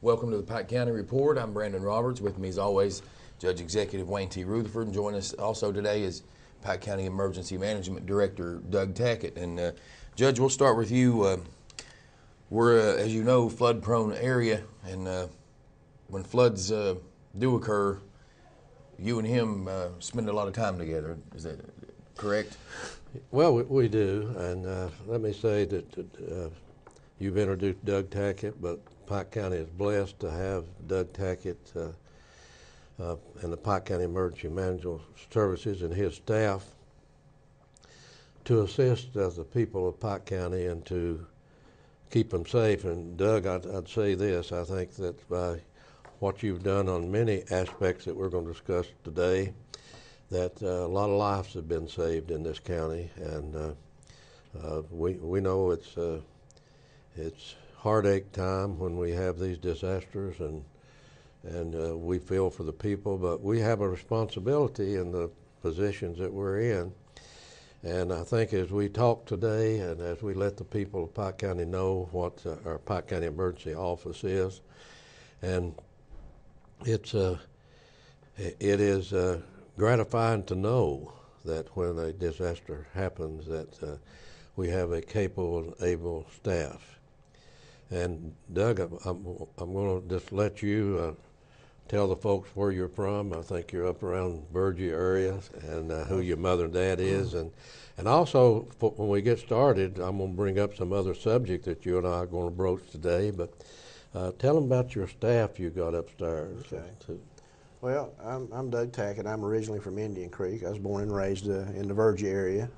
Welcome to the Pike County Report. I'm Brandon Roberts. With me, as always, Judge Executive Wayne T. Rutherford. And joining us also today is Pike County Emergency Management Director Doug Tackett. And Judge, we'll start with you. We're, as you know, flood-prone area, and when floods do occur, you and him spend a lot of time together. Is that correct? Well, we do, and let me say that you've introduced Doug Tackett, but Pike County is blessed to have Doug Tackett and the Pike County Emergency Management Services and his staff to assist the people of Pike County and to keep them safe. And Doug, I'd say this, I think that by what you've done on many aspects that we're going to discuss today, that a lot of lives have been saved in this county, and we know it's heartache time when we have these disasters, and we feel for the people, but we have a responsibility in the positions that we're in. And I think as we talk today and as we let the people of Pike County know what our Pike County Emergency Office is, and it is gratifying to know that when a disaster happens that we have a capable and able staff. And Doug, I'm going to just let you tell the folks where you're from. I think you're up around Burgee area, and who your mother and dad is. And also, when we get started, I'm going to bring up some other subject that you and I are going to broach today. But tell them about your staff you got upstairs. Okay. Well, I'm Doug Tackett. I'm originally from Indian Creek. I was born and raised in the Burgee area.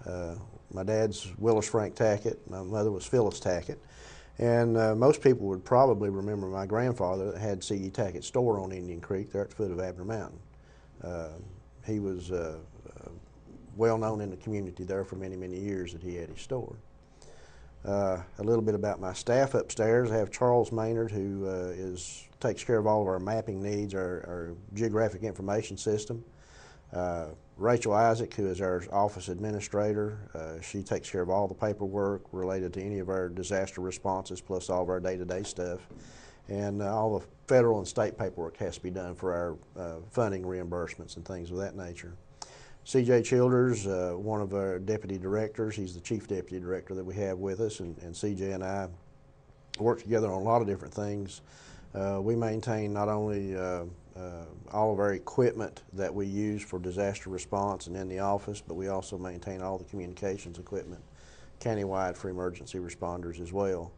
My dad's Willis Frank Tackett. My mother was Phyllis Tackett. And most people would probably remember my grandfather that had C.D. Tackett's store on Indian Creek there at the foot of Abner Mountain. He was well known in the community there for many, many years that he had his store. A little bit about my staff upstairs. I have Charles Maynard, who takes care of all of our mapping needs, our geographic information system. Rachel Isaac, who is our office administrator, she takes care of all the paperwork related to any of our disaster responses, plus all of our day-to-day stuff. And all the federal and state paperwork has to be done for our funding reimbursements and things of that nature. C.J. Childers, one of our deputy directors, he's the chief deputy director that we have with us, and C.J. and I work together on a lot of different things. We maintain not only all of our equipment that we use for disaster response and in the office, but we also maintain all the communications equipment countywide for emergency responders as well.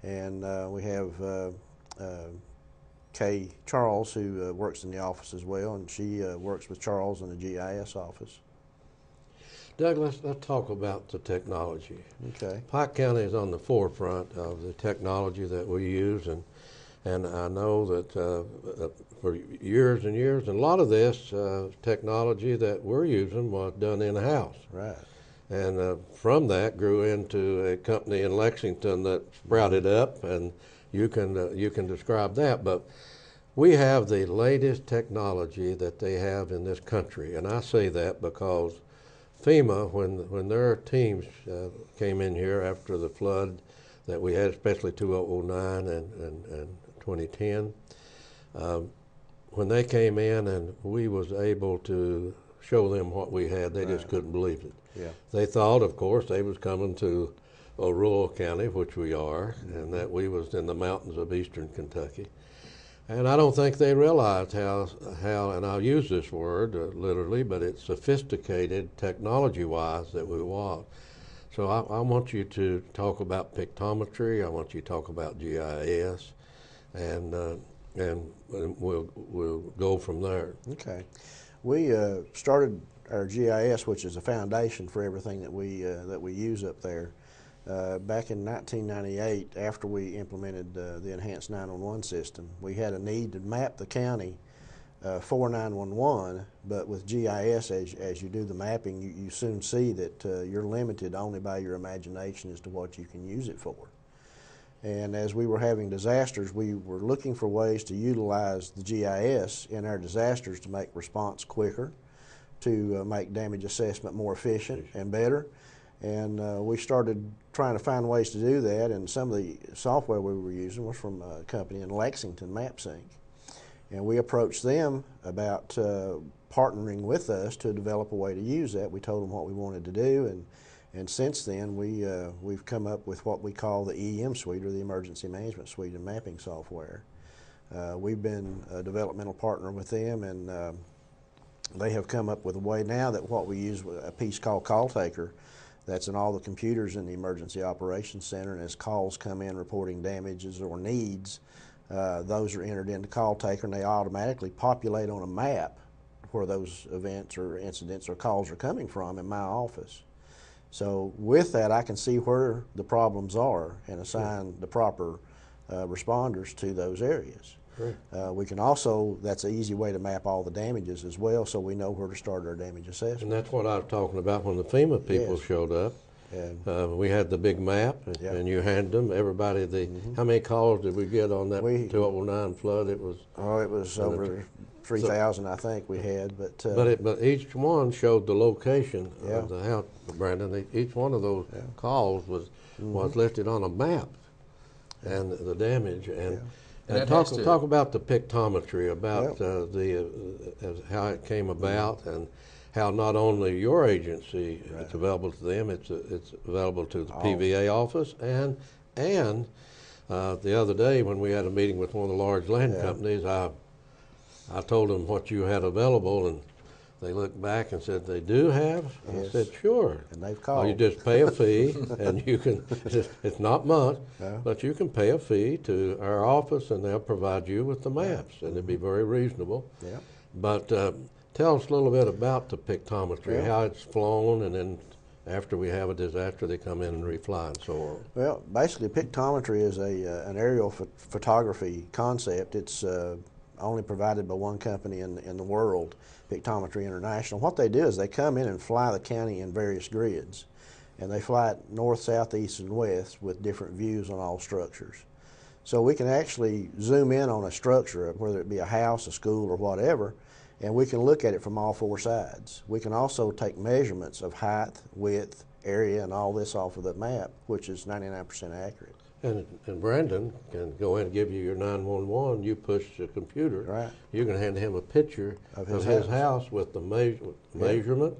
And we have Kay Charles, who works in the office as well, and she works with Charles in the GIS office. Doug, let's talk about the technology. Okay. Pike County is on the forefront of the technology that we use, and I know that for years and years, and a lot of this technology that we're using was done in-house. Right. And from that grew into a company in Lexington that sprouted up, and you can describe that. But we have the latest technology that they have in this country, and I say that because FEMA, when their teams came in here after the flood that we had, especially 2009 and 2010, when they came in and we was able to show them what we had, they just couldn't believe it. Yeah. They thought, of course, they was coming to a rural county, which we are, and that we was in the mountains of eastern Kentucky. And I don't think they realized how and I'll use this word literally, but it's sophisticated technology-wise that we was. So I want you to talk about pictometry. I want you to talk about GIS, and we'll go from there. Okay. We started our GIS, which is a foundation for everything that we use up there, back in 1998. After we implemented the enhanced 911 system, we had a need to map the county for 911, but with GIS, as you do the mapping, you soon see that you're limited only by your imagination as to what you can use it for. And as we were having disasters, we were looking for ways to utilize the GIS in our disasters to make response quicker, to make damage assessment more efficient and better, And we started trying to find ways to do that, and some of the software we were using was from a company in Lexington, MapSync. And we approached them about partnering with us to develop a way to use that. We told them what we wanted to do, and since then we've come up with what we call the EM suite, or the Emergency Management Suite and Mapping Software. We've been a developmental partner with them, and they have come up with a way now that what we use, a piece called Call Taker, that's in all the computers in the Emergency Operations Center, and as calls come in reporting damages or needs, those are entered into Call Taker, and they automatically populate on a map where those events or incidents or calls are coming from in my office. So with that, I can see where the problems are and assign the proper responders to those areas. We can also, that's an easy way to map all the damages as well, so we know where to start our damage assessment. And that's what I was talking about when the FEMA people Yes. showed up. And We had the big map, Yep. and you handed them everybody the. How many calls did we get on that 2009 flood? It was. it was over 3,000, I think we had, but But each one showed the location Yeah. of the house, Brandon. Each one of those calls was listed on a map, and the damage and talk about the pictometry, about how it came about, and how not only your agency it's available to them, it's available to the PVA office, and the other day when we had a meeting with one of the large land companies, I told them what you had available, and they looked back and said, they do have? And I said, sure. And they've Well, you called. just pay a fee, and you can, it's not much, but you can pay a fee to our office, and they'll provide you with the maps, and it'd be very reasonable. Yeah. But tell us a little bit about the pictometry, Yeah. how it's flown, and then after we have a disaster, they come in and refly and so on. Well, basically, pictometry is an aerial photography concept. It's only provided by one company in the world, Pictometry International. What they do is they come in and fly the county in various grids, and they fly it north, south, east, and west with different views on all structures. So we can actually zoom in on a structure, whether it be a house, a school, or whatever, and we can look at it from all four sides. We can also take measurements of height, width, area, and all this off of the map, which is 99% accurate. And Brandon can go in and give you your 911. You push the computer. Right. You can hand him a picture Of of his his house with the measurement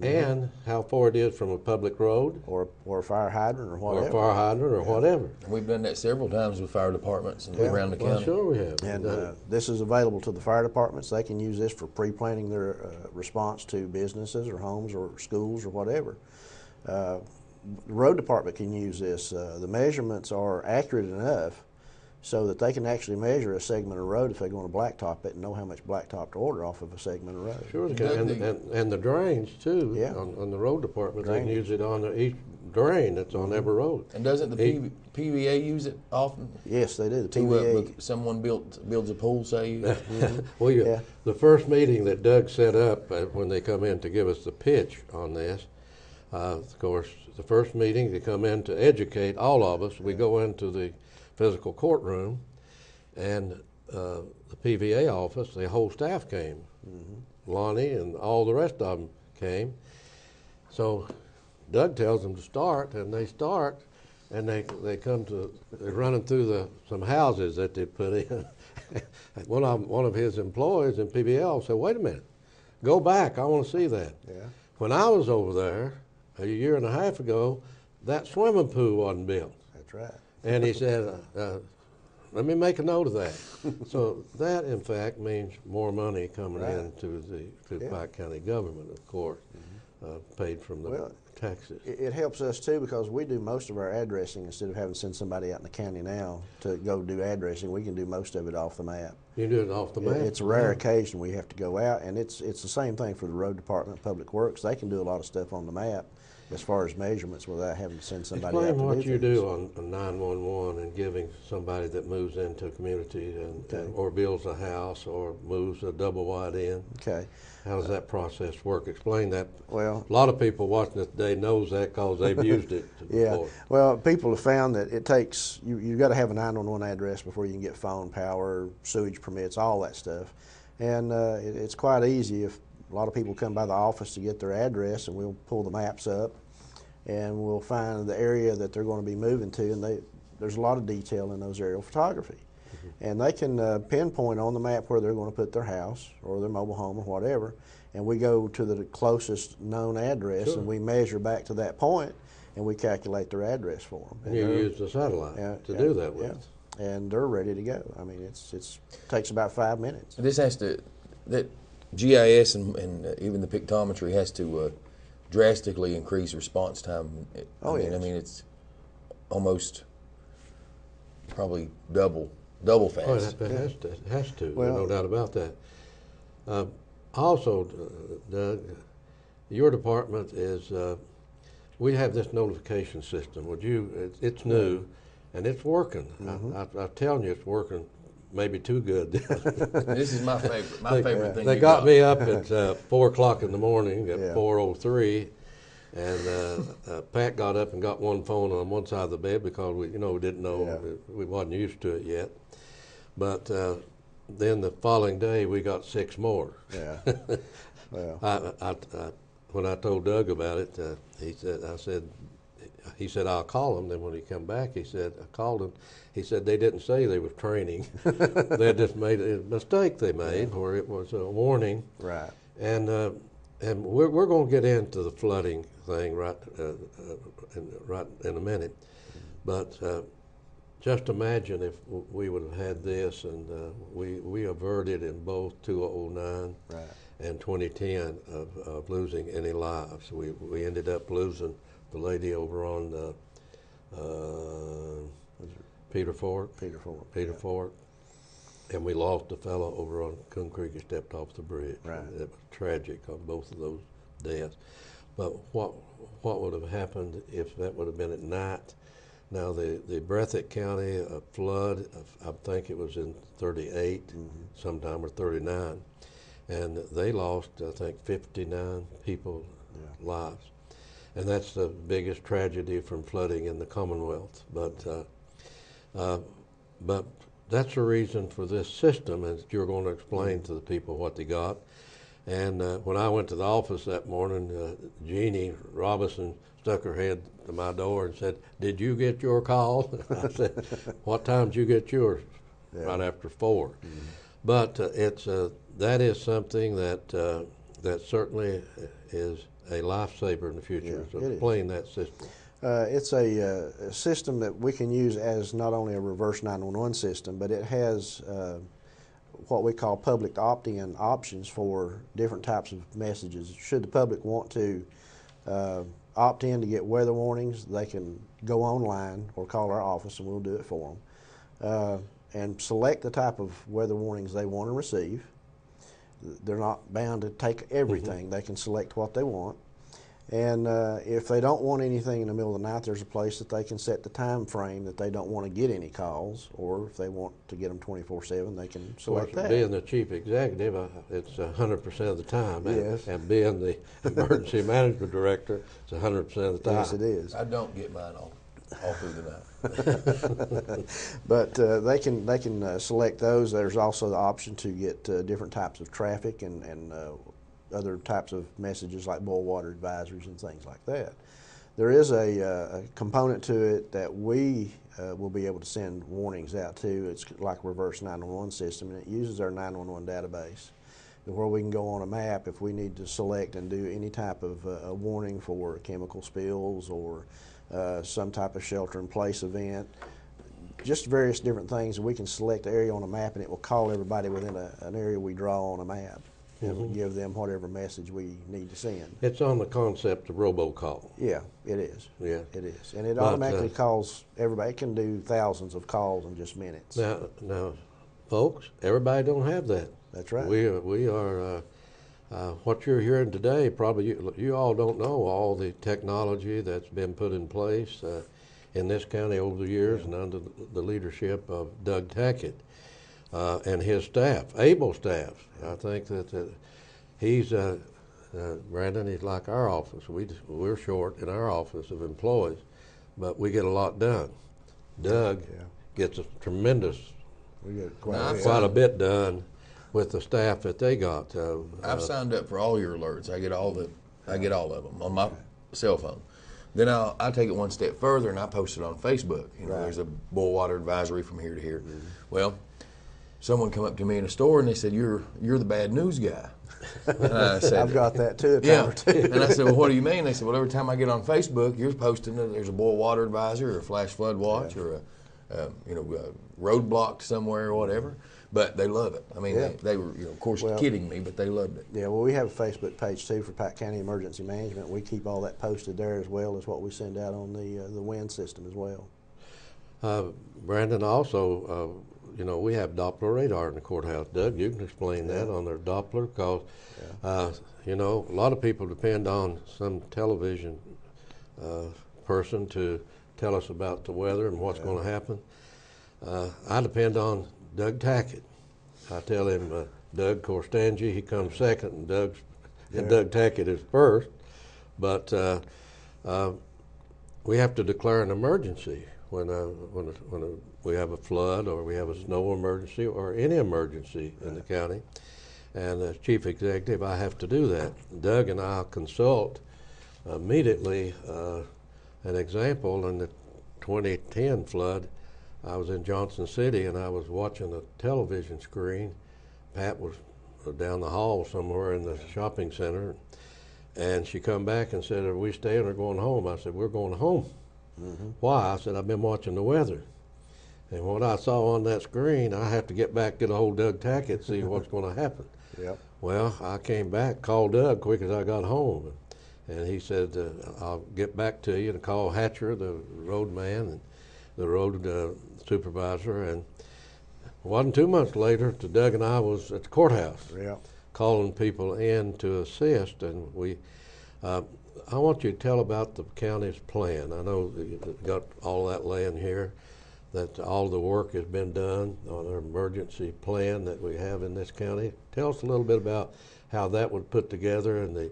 and how far it is from a public road Or a fire hydrant or whatever. or a fire hydrant or whatever. We've done that several times with fire departments around the Well, county. sure we have. And this is available to the fire departments. They can use this for pre-planning their response to businesses or homes or schools or whatever. The road department can use this. The measurements are accurate enough so that they can actually measure a segment of road if they want to blacktop it and know how much blacktop to order off of a segment of road. Sure, they can. And the drains too. Yeah. On the road department, they can Drainage. use it on each drain that's on every road. And doesn't the PVA use it often? Yes, they do. The To, TVA. someone builds a pool, say. Well, Yeah. the first meeting that Doug set up when they come in to give us the pitch on this, of course, the first meeting they come in to educate all of us. We go into the physical courtroom, and the PVA office, the whole staff came. Lonnie and all the rest of them came. So Doug tells them to start, and they start, and they come to, they're running through some houses that they put in. one of his employees in PBL said, wait a minute, go back, I want to see that. Yeah. When I was over there a year and a half ago, that swimming pool wasn't built. That's right. And he said, let me make a note of that. So that, in fact, means more money coming in to the Pike County government, of course, paid from the taxes. It helps us too because we do most of our addressing instead of having to send somebody out in the county now to go do addressing. We can do most of it off the map. You do it off the map? It's a rare occasion we have to go out, and it's the same thing for the road department, public works. They can do a lot of stuff on the map as far as measurements without having to send somebody out to do Explain what you things. do on 911 and giving somebody that moves into a community or builds a house or moves a double wide in. Okay. How does that process work? Explain that. Well, A lot of people watching it today knows that because they've used it yeah. before. Well, people have found that it takes, you've got to have a 911 address before you can get phone, power, sewage permits, all that stuff. And it's quite easy if a lot of people come by the office to get their address, and we'll pull the maps up and we'll find the area that they're going to be moving to, and there's a lot of detail in those aerial photography. And they can pinpoint on the map where they're going to put their house or their mobile home or whatever, and we go to the closest known address, Sure. and we measure back to that point, and we calculate their address for them. And you use the satellite to do that with. Yeah. And they're ready to go. I mean, it takes about 5 minutes. This has to, that GIS and even the pictometry has to drastically increase response time. Oh, yes. I mean, it's almost probably double fast. Oh, it has to. Well, no doubt about that. Also, Doug, your department is, we have this notification system. It's new, and it's working. Mm-hmm. I'm telling you, it's working maybe too good. This is my favorite. My favorite thing. They got me up at 4 o'clock in the morning at 4:03, and Pat got up and got one phone on one side of the bed because we didn't know we wasn't used to it yet. But then the following day we got 6 more. Yeah. Well, when I told Doug about it, he said I'll call him. Then when he come back, he said I called him. He said they didn't say they was training. They just made a mistake they made where it was a warning. right. And we're going to get into the flooding thing right in a minute, but just imagine if we would have had this, and we averted in both 2009 and 2010 of losing any lives. We ended up losing the lady over on Peter Fork, and we lost a fellow over on Coon Creek who stepped off the bridge. Right. It was tragic on both of those deaths. But what would have happened if that would have been at night? Now the Breathitt County flood, I think it was in 38, sometime or 39, and they lost I think 59 people lives, and that's the biggest tragedy from flooding in the Commonwealth. But that's the reason for this system, and you're going to explain to the people what they got. And when I went to the office that morning, Jeannie Robinson stuck her head to my door and said, "Did you get your call?" I said, "What time did you get yours?" Right after 4. But that is something that certainly is a lifesaver in the future. So explain that system. It's a system that we can use as not only a reverse 911 system, but it has what we call public opt-in options for different types of messages. Should the public want to opt in to get weather warnings, they can go online or call our office and we'll do it for them. And select the type of weather warnings they want to receive. They're not bound to take everything. They can select what they want. And if they don't want anything in the middle of the night, there's a place that they can set the time frame that they don't want to get any calls, or if they want to get them 24/7, they can select that. Being the chief executive, it's 100% of the time. Yes. And being the emergency management director, it's 100% of the time. Yes, it is. I don't get mine all through the night. But they can select those. There's also the option to get different types of traffic and other types of messages like boil water advisories and things like that. There is a component to it that we will be able to send warnings out to. It's like a reverse 911 system, and it uses our 911 database, where we can go on a map if we need to select and do any type of a warning for chemical spills or some type of shelter-in-place event. Just various different things, and we can select the area on a map, and it will call everybody within an area we draw on a map. And we'll give them whatever message we need to send. It's on the concept of robocall. Yeah, it is. Yeah. It is. And it automatically calls everybody. It can do thousands of calls in just minutes. Now, folks, everybody don't have that. That's right. We are what you're hearing today, probably you all don't know all the technology that's been put in place in this county over the years and under the leadership of Doug Tackett. And his staff, able staff. I think that he's, Brandon, he's like our office. We're short in our office of employees, but we get a lot done. Doug gets a tremendous, quite a bit done with the staff that they got. I've signed up for all your alerts. I get all of them on my cell phone. Then I'll take it one step further and I post it on Facebook. You know, Right. there's a boil water advisory from here to here. Well, someone come up to me in a store and they said, "You're the bad news guy." And I said, I've got that too, a time yeah. or two. And I said, "Well, what do you mean?" They said, "Well, every time I get on Facebook, you're posting that there's a boil water advisor or a flash flood watch or a roadblock somewhere or whatever." But they love it. I mean, Yeah. they were, of course, kidding me, but they loved it. Yeah, well, we have a Facebook page too for Pike County Emergency Management. We keep all that posted there as well as what we send out on the WIN system as well. Brandon, also, we have Doppler radar in the courthouse. Doug, you can explain that on their Doppler, because, a lot of people depend on some television person to tell us about the weather and what's going to happen. I depend on Doug Tackett. I tell him, Doug Corstangi, he comes second, and Doug Tackett is first. But we have to declare an emergency when we have a flood or we have a snow emergency or any emergency in the county. And as chief executive, I have to do that. Doug and I consult immediately. An example, in the 2010 flood, I was in Johnson City and I was watching a television screen. Pat was down the hall somewhere in the shopping center, and she come back and said, "Are we staying or going home?" I said, "We're going home." Mm-hmm. Why? I said, "I've been watching the weather. And what I saw on that screen, I have to get back, get a hold of Doug Tackett, see what's going to happen." Yep. Well, I came back, called Doug quick as I got home. And he said, "I'll get back to you," and call Hatcher, the road man, and the road supervisor. And it wasn't 2 months later to Doug and I was at the courthouse calling people in to assist. And I want you to tell about the county's plan. I know you've got all that laying here, that all the work has been done on our emergency plan that we have in this county. Tell us a little bit about how that was put together and the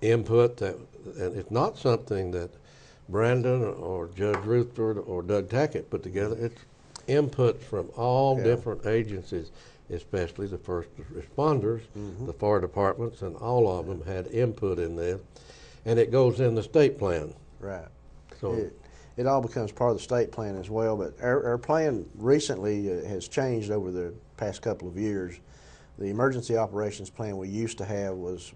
input and it's not something that Brandon or Judge Rutherford or Doug Tackett put together. It's input from all different agencies, especially the first responders, the fire departments, and all of them had input in there. And it goes in the state plan. Right. So it all becomes part of the state plan as well, but our plan recently has changed over the past couple of years. The emergency operations plan we used to have was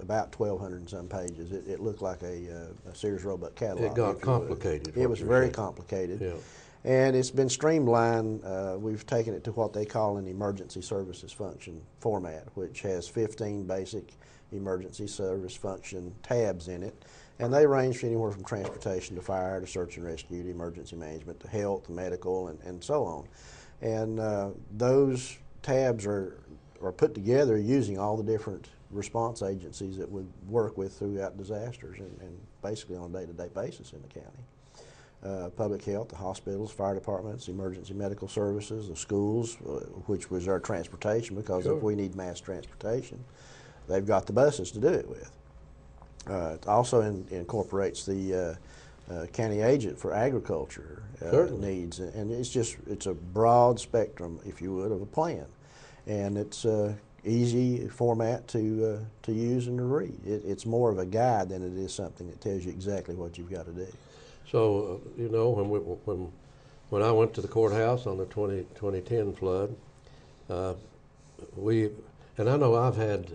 about 1,200 and some pages. It looked like a Sears Roebuck catalog. it got complicated. It was very complicated. Yeah. And it's been streamlined. We've taken it to what they call an emergency services function format, which has 15 basic emergency service function tabs in it. And they range from anywhere from transportation to fire to search and rescue to emergency management to health, to medical, and so on. And those tabs are put together using all the different response agencies that we work with throughout disasters and basically on a day-to-day basis in the county. Public health, the hospitals, fire departments, emergency medical services, the schools, which was our transportation, because if we need mass transportation, they've got the buses to do it with. It also incorporates the county agent for agriculture needs, and it's a broad spectrum, if you would, of a plan, and it's easy format to use and to read. It's more of a guide than it is something that tells you exactly what you've got to do. So when I went to the courthouse on the 2010 flood, and I know I've had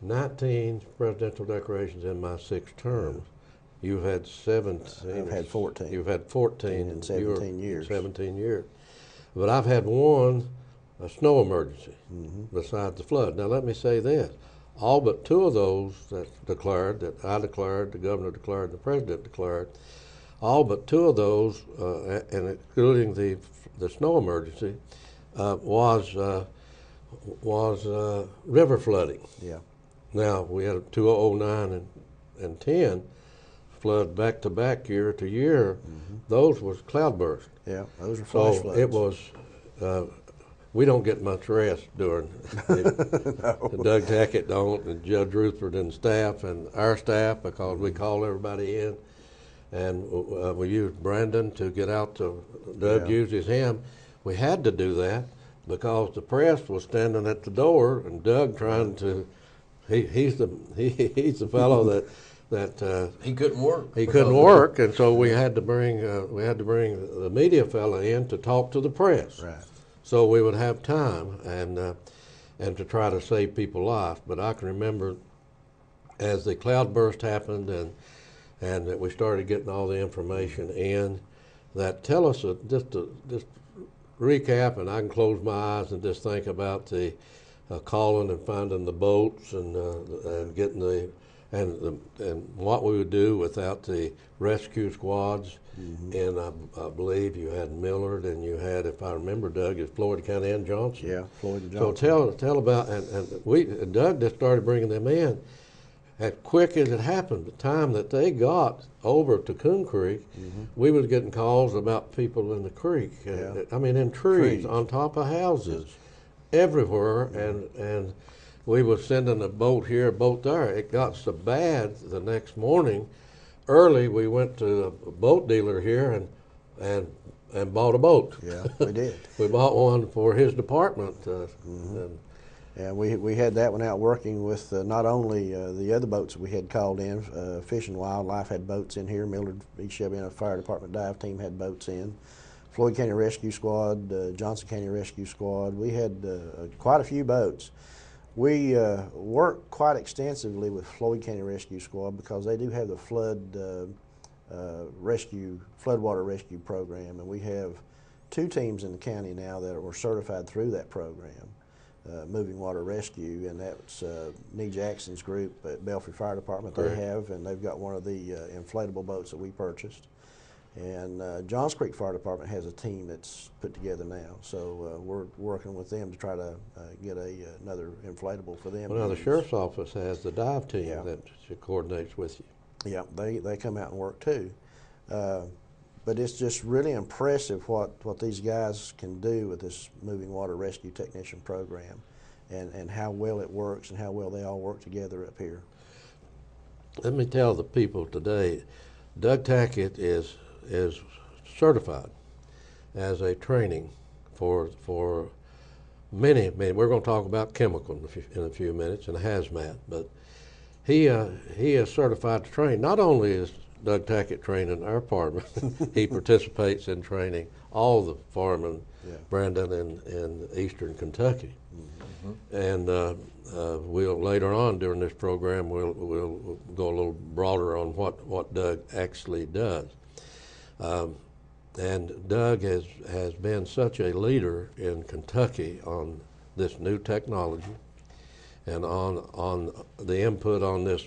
19 presidential decorations in my 6 terms. You've had 17. I've had 14. You've had 14 in 17 years. 17 years. But I've had one, a snow emergency, besides the flood. Now let me say this. All but 2 of those that I declared, the governor declared, the president declared, all but 2 of those, and including the snow emergency, was river flooding. Yeah. Now, we had 2009 and 10 flood back-to-back year to year. Those was cloudburst. Yeah, those are flash floods. It was, we don't get much rest during it. No. Doug Tackett don't, and Judge Rutherford and staff, and our staff, because we call everybody in. And we used Brandon to get out to, Doug uses him. We had to do that because the press was standing at the door and Doug trying to, he's the fellow that He couldn't work. he couldn't work, and so we had to bring the media fella in to talk to the press, Right. so we would have time and to try to save people's life. But I can remember as the cloudburst happened and that we started getting all the information in, that tell us just recap, and I can close my eyes and just think about the calling and finding the boats and getting and what we would do without the rescue squads. And I believe you had Millard and you had, if I remember, Doug, it's Floyd County and Johnson. Yeah, Floyd and So Johnson. tell about and Doug just started bringing them in. As quick as it happened, the time that they got over to Coon Creek, we was getting calls about people in the creek. Yeah. I mean, in trees, Trees. on top of houses, everywhere, and we was sending a boat here, a boat there. It got so bad the next morning, early, we went to a boat dealer here and bought a boat. Yeah, we did. We bought one for his department. And we had that one out working with not only the other boats that we had called in. Fish and Wildlife had boats in here. Millard, each of in a fire department dive team had boats in. Floyd County Rescue Squad, Johnson County Rescue Squad. We had quite a few boats. We worked quite extensively with Floyd County Rescue Squad because they do have the floodwater rescue program, and we have 2 teams in the county now that were certified through that program. Moving Water Rescue, and that's Nee Jackson's group at Belfry Fire Department. They have, and they've got one of the inflatable boats that we purchased. And Johns Creek Fire Department has a team that's put together now, so we're working with them to try to get another inflatable for them. Well, now the sheriff's office has the dive team that coordinates with you. Yeah, they come out and work too. But it's just really impressive what these guys can do with this Moving Water Rescue Technician program, and how well it works and how well they all work together up here. Let me tell the people today, Doug Tackett is certified as a training for many. We're going to talk about chemical in a few minutes and hazmat, but he is certified to train. Not only is Doug Tackett trained in our department, he participates in training all the firemen, Brandon in eastern Kentucky. And we'll later on during this program we'll go a little broader on what Doug actually does. And Doug has been such a leader in Kentucky on this new technology and on the input on this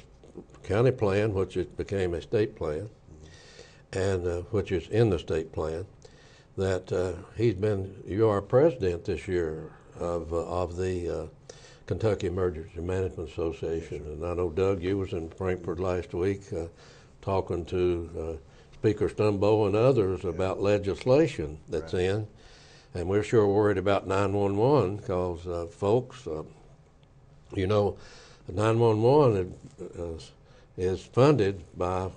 county plan, which it became a state plan, and which is in the state plan, that you are president this year of the Kentucky Emergency Management Association. And I know, Doug, you was in Frankfort last week talking to Speaker Stumbo and others about legislation that's in, and we're sure worried about 911 because folks, 911 is funded on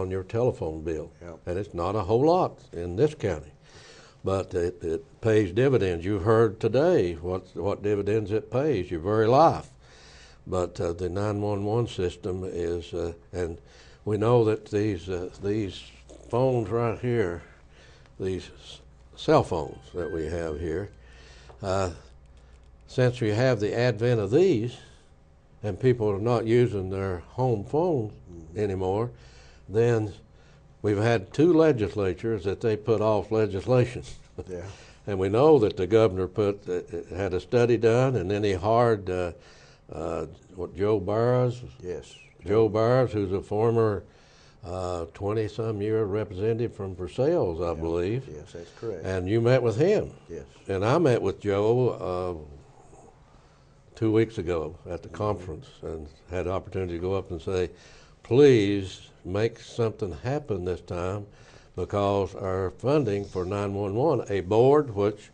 your telephone bill, and it's not a whole lot in this county, but it pays dividends. You've heard today what dividends it pays your very life, but the 911 system is, and we know that these phones right here, these cell phones that we have here, since we have the advent of these, and people are not using their home phones anymore, then we've had 2 legislatures that they put off legislation. Yeah. And we know that the governor had a study done, and then he hired Joe Barrs. Yes. Joe Barrs, who's a former 20-some year representative from Versailles, I believe. Yes, that's correct. And you met with him. Yes. And I met with Joe 2 weeks ago at the conference and had the opportunity to go up and say, please make something happen this time, because our funding for 911, a board which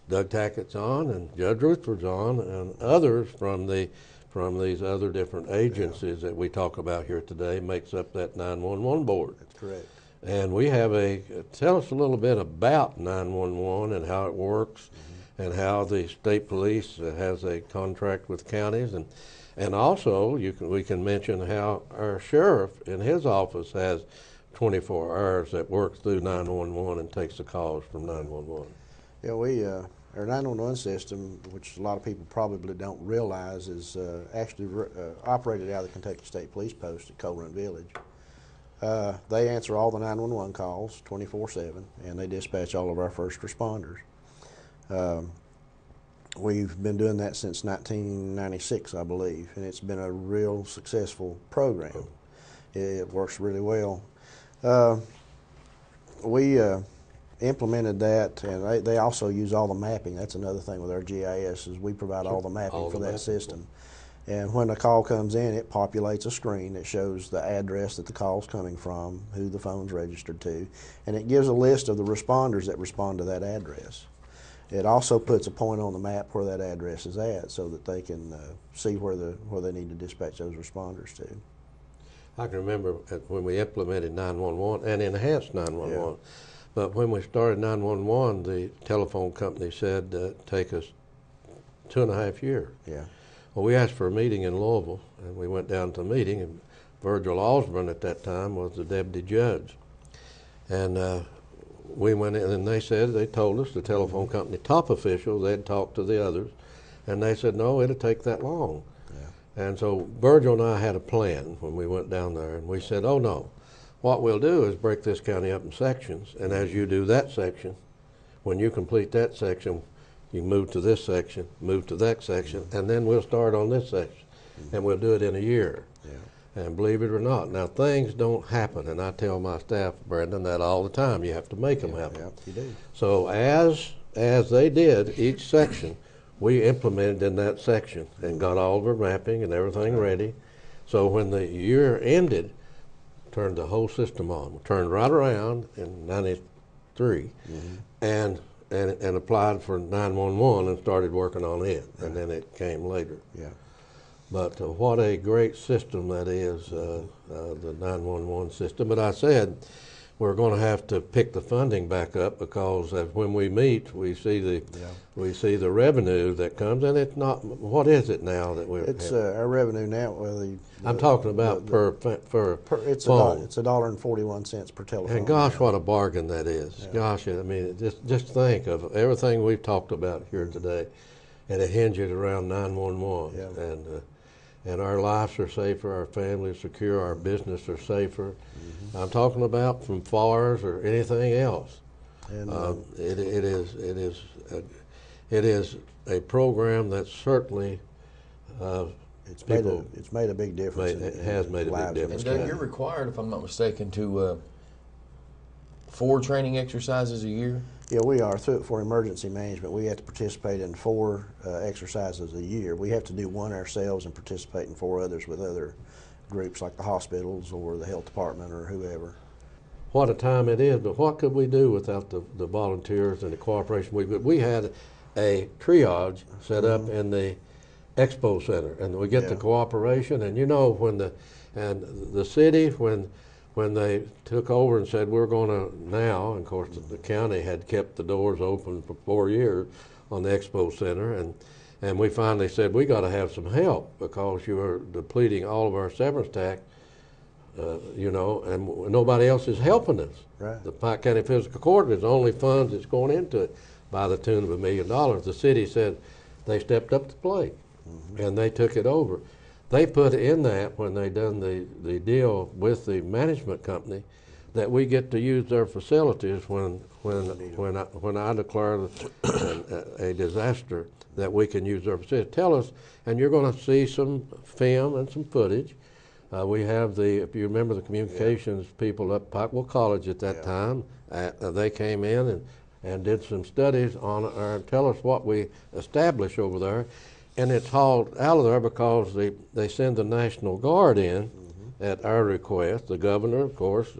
Doug Tackett's on and Judge Rutherford's on and others from these other different agencies that we talk about here today, makes up that 911 board. That's correct. And we have tell us a little bit about 911 and how it works, and how the state police has a contract with counties, And also, we can mention how our sheriff in his office has 24 hours that works through 911 and takes the calls from 911. Yeah, our 911 system, which a lot of people probably don't realize, is actually operated out of the Kentucky State Police Post at Coal Run Village. They answer all the 911 calls 24/7, and they dispatch all of our first responders. We've been doing that since 1996, I believe, and it's been a real successful program. It works really well. We implemented that, and they also use all the mapping. That's another thing with our GIS, is we provide all the mapping for that system. And when a call comes in, it populates a screen that shows the address that the call's coming from, who the phone's registered to, and it gives a list of the responders that respond to that address. It also puts a point on the map where that address is at, so that they can see where they need to dispatch those responders to. I can remember when we implemented 911 and enhanced 911, Yeah. but when we started 911, the telephone company said take us 2.5 years. Yeah. Well, we asked for a meeting in Louisville, and we went down to the meeting, and Virgil Osborne at that time was the deputy judge. And we went in, and they told us, the telephone company top officials, they'd talked to the others, and they said, no, it'll take that long. Yeah. And so Virgil and I had a plan when we went down there, and we said, oh, no. What we'll do is break this county up in sections, and as you do that section, when you complete that section, you move to this section, move to that section, and then we'll start on this section, and we'll do it in a year. Yeah. And believe it or not, now things don't happen, and I tell my staff, Brendan, that all the time. You have to make them happen. Yeah, you do. So as they did each section, we implemented in that section and got all of our mapping and everything ready. So when the year ended, turned the whole system on. We turned right around in '93, and applied for 911 and started working on it, and then it came later. Yeah. But what a great system that is, the 911 system. But I said we're going to have to pick the funding back up, because when we meet, we see the revenue that comes, and it's not. What is it now that we're? It's our revenue now. Well, I'm talking about per it's phone. It's $1.41 per telephone. And gosh, what a bargain that is! Yeah. Gosh, I mean, just think of everything we've talked about here today, and it hinges around 911. Yeah. And our lives are safer, our families secure, our business are safer. I'm talking about from fires or anything else. And it is a program that certainly it's made a big difference. It has made a big difference. And Doug, you're required, if I'm not mistaken, to 4 training exercises a year? Yeah, we are. For emergency management, we have to participate in 4 exercises a year. We have to do 1 ourselves and participate in 4 others with other groups like the hospitals or the health department or whoever. What a time it is, but what could we do without the volunteers and the cooperation? We had a triage set up in the expo center, and we get the cooperation, and you know, when the city, when they took over and said we're going to now, and of course the county had kept the doors open for 4 years on the expo center, and we finally said we got to have some help, because you are depleting all of our severance tax, you know, and nobody else is helping us. Right. The Pike County Physical Court is the only funds that's going into it by the tune of $1 million. The city said they stepped up to the plate, and they took it over. They put in that, when they done the deal with the management company, that we get to use their facilities when I declare a disaster, that we can use their facilities. Tell us, and you're going to see some film and some footage. We have if you remember, the communications people up at Pikeville College at that time. They came in and did some studies on tell us what we established over there. And it's hauled out of there because they send the National Guard in at our request. The governor, of course,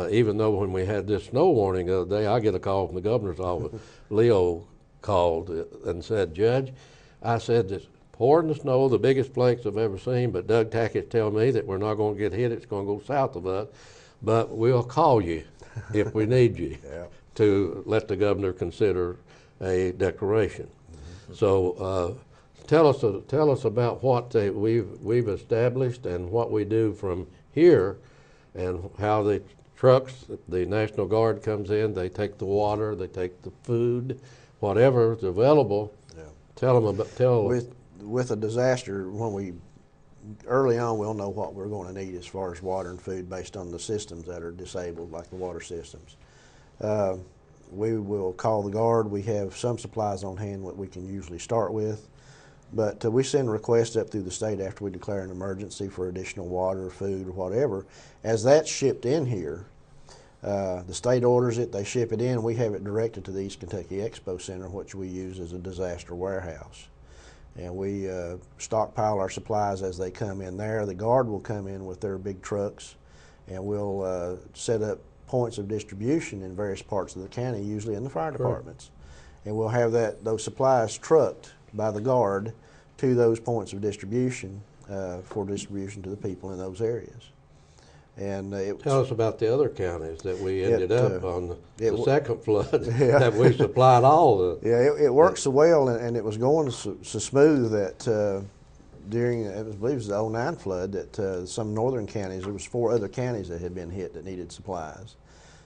even though when we had this snow warning the other day, I get a call from the governor's office. Leo called and said, Judge, I said it's pouring the snow, the biggest flakes I've ever seen, but Doug Tackett's telling me that we're not going to get hit. It's going to go south of us. But we'll call you if we need you to let the governor consider a declaration. So tell us about what we've established and what we do from here, and how the trucks, the National Guard comes in. They take the water, they take the food, whatever is available. Yeah. Tell them about with a disaster. Early on, we'll know what we're going to need as far as water and food based on the systems that are disabled, like the water systems. We will call the Guard. We have some supplies on hand that we can usually start with, but we send requests up through the state after we declare an emergency for additional water, food, or whatever. As that's shipped in here, the state orders it, they ship it in, we have it directed to the East Kentucky Expo Center, which we use as a disaster warehouse. And we stockpile our supplies as they come in there. The Guard will come in with their big trucks, and we'll set up points of distribution in various parts of the county, usually in the fire departments. And we'll have those supplies trucked by the Guard to those points of distribution for distribution to the people in those areas. And tell us about the other counties that we ended up on the second flood that we supplied all the. Yeah, it worked so well, and it was going so smooth that during, I believe it was the 09 flood, that some northern counties, there was 4 other counties that had been hit that needed supplies.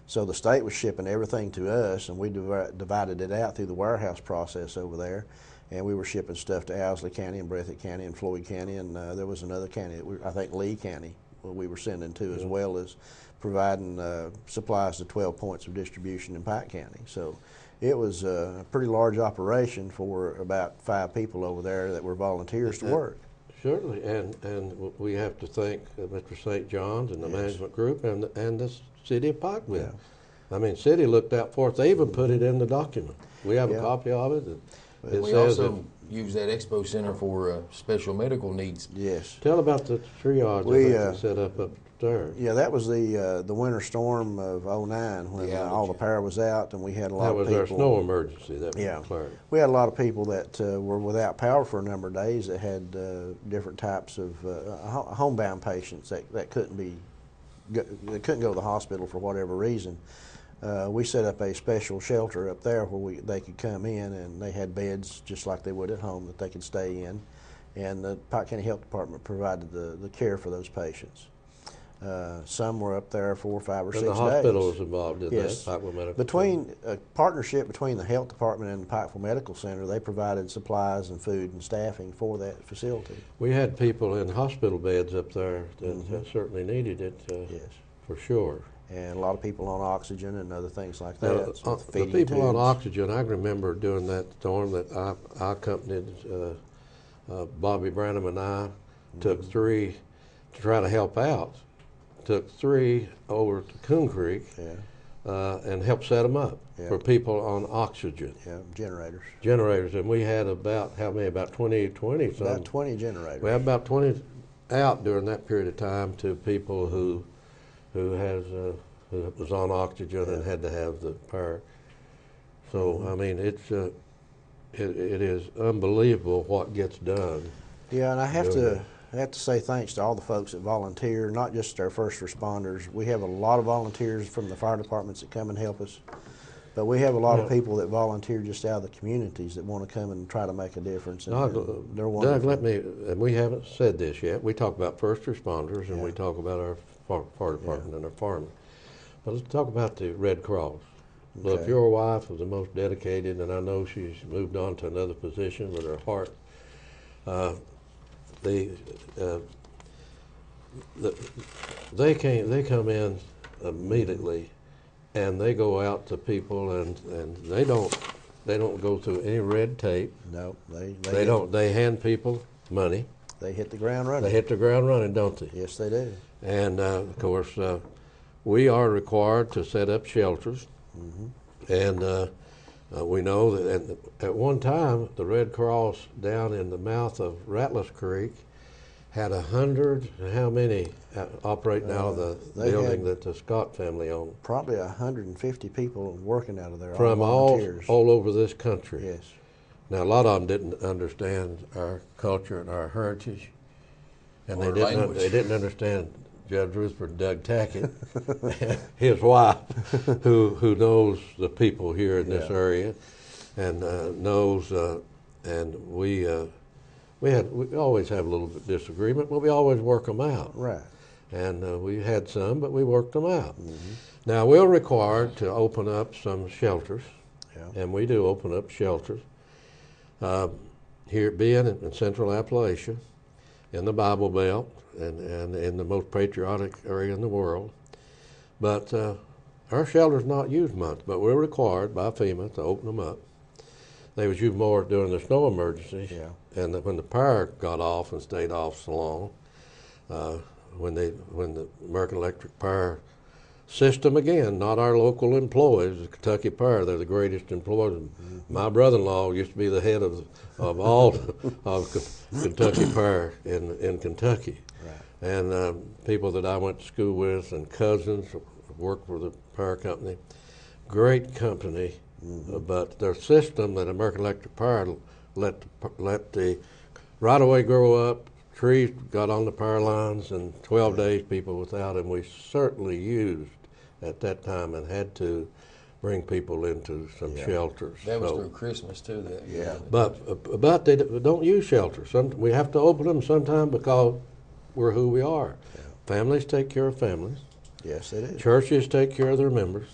So the state was shipping everything to us, and we divided it out through the warehouse process over there. And we were shipping stuff to Owsley County and Breathitt County and Floyd County, and there was another county, I think Lee County, we were sending to, as well as providing supplies to 12 points of distribution in Pike County. So it was a pretty large operation for about 5 people over there that were volunteers to work. Certainly, and we have to thank Mr. St. John's and the management group and the city of Pikeville. Yeah. I mean, city looked out for us. They even put it in the document. We have a copy of it. And we also use that expo center for special medical needs. Yes. Tell about the triage we set up there. Yeah, that was the winter storm of 09 when all the power was out, and we had a lot of people. That was our snow emergency that we declared. We had a lot of people that were without power for a number of days that had different types of homebound patients that couldn't go to the hospital for whatever reason. We set up a special shelter up there where they could come in, and they had beds just like they would at home that they could stay in, and the Pike County Health Department provided the care for those patients. Some were up there 4, 5, or 6 days. The hospital was involved in that, Pikeville Medical Center. A partnership between the Health Department and the Pikeville Medical Center, they provided supplies and food and staffing for that facility. We had people in hospital beds up there that certainly needed it, for sure. And a lot of people on oxygen and other things like that. The people on oxygen, I remember during that storm that I accompanied, Bobby Branham and I took 3 to try to help out. Took 3 over to Coon Creek and helped set them up for people on oxygen. Yeah, generators. Generators, and we had about, how many, about 20 something. About 20 generators. We had about 20 out during that period of time to people who was on oxygen and had to have the power. So I mean, it is unbelievable what gets done. Yeah, and I have to say thanks to all the folks that volunteer, not just our first responders. We have a lot of volunteers from the fire departments that come and help us, but we have a lot of people that volunteer just out of the communities that want to come and try to make a difference. And they're wonderful. Doug, and we haven't said this yet. We talk about first responders and we talk about our fire department and our firemen. But let's talk about the Red Cross. Look, your wife was the most dedicated, and I know she's moved on to another position with her heart. They come in immediately, and they go out to people, and they don't go through any red tape. No, they don't. They hand people money. They hit the ground running. They hit the ground running, don't they? Yes, they do. And of course, we are required to set up shelters, and we know that at one time the Red Cross down in the mouth of Rattlers Creek had 100. How many operating out of the building that the Scott family owned? Probably 150 people working out of there. From all over this country. Yes. Now, a lot of them didn't understand our culture and our heritage, and they didn't understand Judge Rutherford, Doug Tackett, his wife, who knows the people here in this area, and knows, and we we always have a little bit disagreement, but we always work them out. Right. And we had some, but we worked them out. Now, we're required to open up some shelters, and we do open up shelters. Here being in Central Appalachia, in the Bible Belt, and in the most patriotic area in the world. But our shelter's not used much, but we're required by FEMA to open them up. They was used more during the snow emergencies, and when the power got off and stayed off so long, when the American Electric Power system, again, not our local employees, the Kentucky Power, they're the greatest employees. My brother-in-law used to be the head of all of Kentucky Power in Kentucky. Right. And people that I went to school with and cousins worked for the power company. Great company, but their system that American Electric Power let the right-of-way grow up, trees got on the power lines, and 12 days people without them. We certainly used at that time and had to bring people into some shelters. That was through Christmas too. But they don't use shelters. We have to open them sometime because we're who we are. Yeah. Families take care of families. Yes, they do. Churches take care of their members,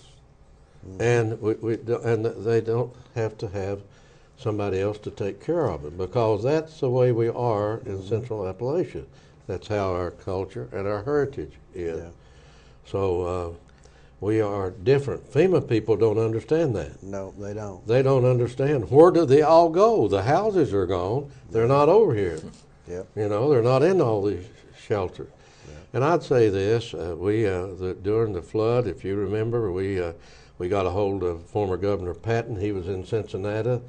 and and they don't have to have somebody else to take care of them, because that's the way we are in Central Appalachia. That's how our culture and our heritage is. Yeah. So we are different. FEMA people don't understand that. No, they don't. They don't understand. Where do they all go? The houses are gone. They're not over here. Yep. You know, they're not in all these shelters. Yep. And I'd say this, during the flood, if you remember, we got a hold of former Governor Patton. He was in Cincinnati,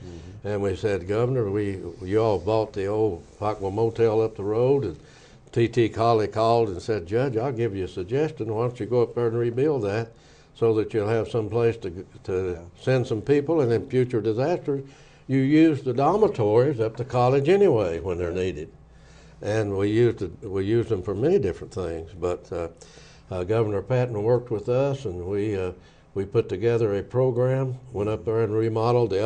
and we said, Governor, you all bought the old Pikeville Motel up the road, and T.T. Colley called and said, Judge, I'll give you a suggestion. Why don't you go up there and rebuild that so that you'll have some place to send some people, and in future disasters, you use the dormitories up the college anyway when they're needed. And we used them for many different things. But Governor Patton worked with us, and we put together a program, went up there and remodeled the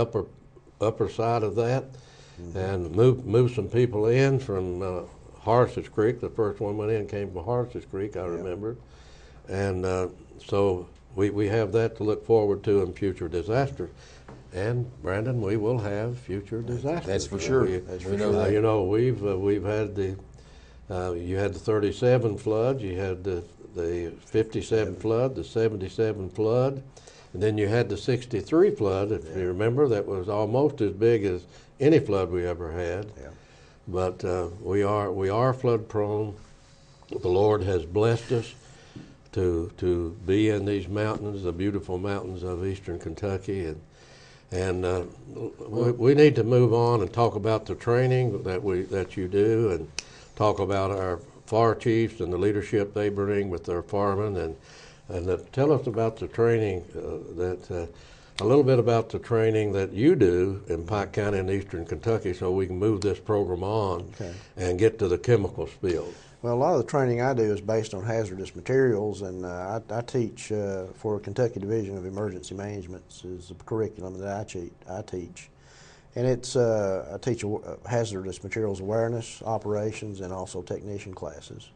upper side of that, and moved some people in from Harris's Creek. The first one went in came from Harris's Creek, I remember. And so we have that to look forward to in future disasters. And Brandon, we will have future disasters. That's for sure. You know, we've had you had the 37 flood, you had the 57 flood, the 77 flood, and then you had the 63 flood, if you remember. That was almost as big as any flood we ever had. Yeah. But we are flood prone. The Lord has blessed us to be in these mountains, the beautiful mountains of eastern Kentucky, and we need to move on and talk about the training that you do, and talk about our fire chiefs and the leadership they bring with their firemen, and tell us about the training a little bit about the training that you do in Pike County and eastern Kentucky, so we can move this program on and get to the chemical spill. Well, a lot of the training I do is based on hazardous materials, and I teach for Kentucky Division of Emergency Management is the curriculum that I teach. And it's I teach hazardous materials awareness, operations, and also technician classes.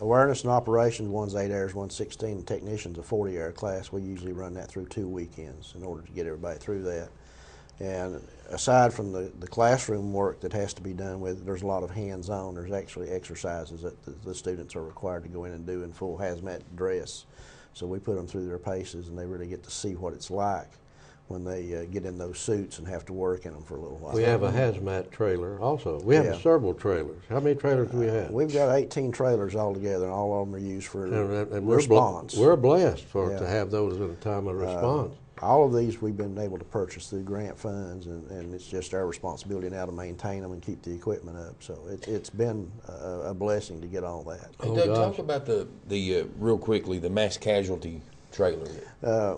Awareness and operations, one's 8 hours, one's 16, and technician's a 40-hour class. We usually run that through 2 weekends in order to get everybody through that. And aside from the classroom work that has to be done with it, there's a lot of hands-on. There's actually exercises that the students are required to go in and do in full hazmat dress. So we put them through their paces, and they really get to see what it's like when they get in those suits and have to work in them for a little while. We have a hazmat trailer also. We have several trailers. How many trailers do we have? We've got 18 trailers altogether, and all of them are used for response. We're blessed to have those in a time of response. All of these we've been able to purchase through grant funds, and it's just our responsibility now to maintain them and keep the equipment up. So it's been a blessing to get all that. Hey, Doug, talk about the real quickly, the mass casualty trailer.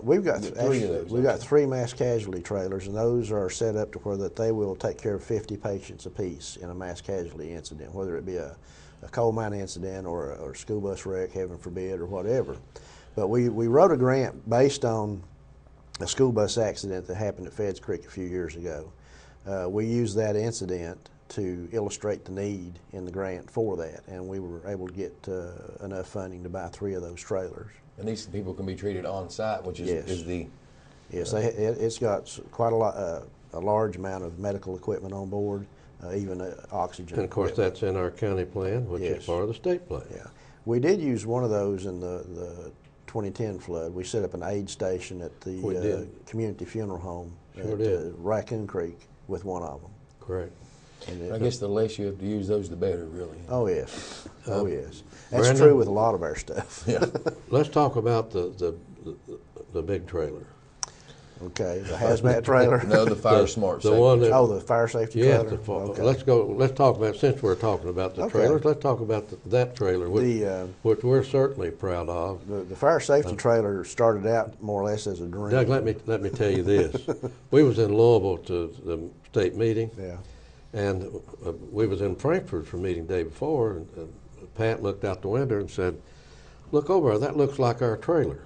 We've got three of those. We've got 3 mass casualty trailers, and those are set up to where that they will take care of 50 patients apiece in a mass casualty incident, whether it be a coal mine incident or a school bus wreck, heaven forbid, or whatever. But we wrote a grant based on a school bus accident that happened at Feds Creek a few years ago. We used that incident to illustrate the need in the grant for that, and we were able to get enough funding to buy 3 of those trailers. And these people can be treated on site, which is, Yes. is the Yes, it's got quite a large amount of medical equipment on board, even oxygen. And of course, equipment. that's in our county plan, which Yes. is part of the state plan. Yeah, we did use one of those in the 2010 flood. We set up an aid station at We the did. community funeral home Sure at did. Raccoon Creek with one of them. Correct. And I guess the less you have to use those, the better, really. oh yes, oh yes. That's Brandon? true with a lot of our stuff. Yeah. Let's talk about the big trailer. Okay, the hazmat trailer. No, the Fire Smart. the safety one that- Oh, the fire safety Yeah, trailer. Okay. let's talk about, since we're talking about the Okay. trailers, let's talk about that trailer, which we're certainly proud of. The fire safety trailer started out more or less as a dream. Doug, let me tell you this. We was in Louisville to the state meeting, Yeah. and we was in Frankfurt for meeting day before, and Pat looked out the window and said, "Look over there, that looks like our trailer."